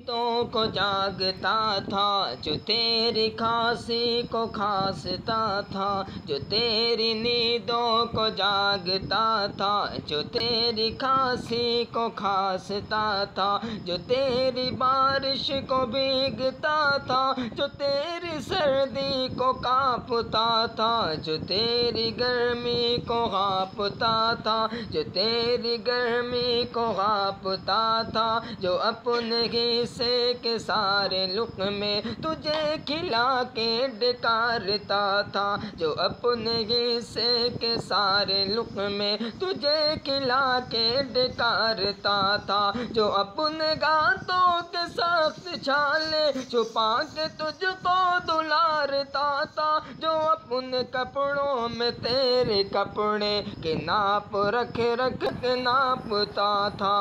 تو کو جاگتا تھا جو تیری کھانسی کو کھانستا تھا، جو تیری نیندوں کو جاگتا تھا، جو تیری کھانسی کو کھانستا تھا، جو تیری بارش کو بھیگتا تھا، جو تیری سردی کو کانپتا تھا، جو تیری گرمی کو ہانپتا تھا، جو تیری گرمی کو ہانپتا تھا، جو اپنے حصے کے سارے لقمے تجھے کھلا کے ڈکارتا تھا، جو اپنے حصے کے سارے لقمے تجھے کھلا کے ڈکارتا تھا، جو اپنے گانتوں کے سخت چھالے چھپا کے تجھ کو دلارتا تھا، جو اپنے کپڑوں میں تیرے کپڑے کے ناپ رکھ رکھ کے ناپتا تھا،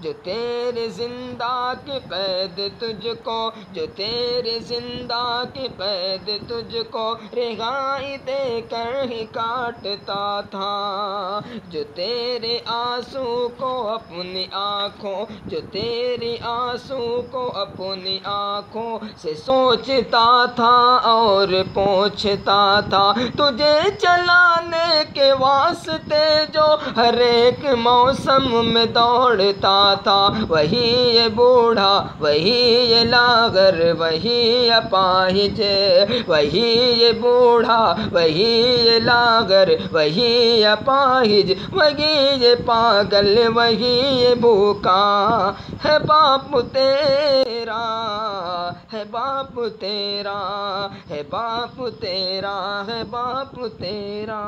جو تیرے زندہ کی قید تجھ کو، جو تیرے زندہ کی قید تجھ کو رہائی دے کر ہی کاٹتا تھا، جو تیرے آنسو کو اپنی آنکھوں، جو تیری آنسو کو اپنی آنکھوں سے سوچتا تھا اور پوچھتا تھا، تجھے چلانے کے واسطے جو ہر ایک موسم میں دوڑتا تھا، وہی یہ بوڑھا، وہی یہ لاغر، وہی اپاہج، وہی یہ بوڑھا، وہی یہ لاغر، وہی اپاہج، وہی یہ پاگل، وہی یہ بھوکا ہے باپ تیرا، ہے باپ تیرا، ہے باپ تیرا، ہے باپ تیرا۔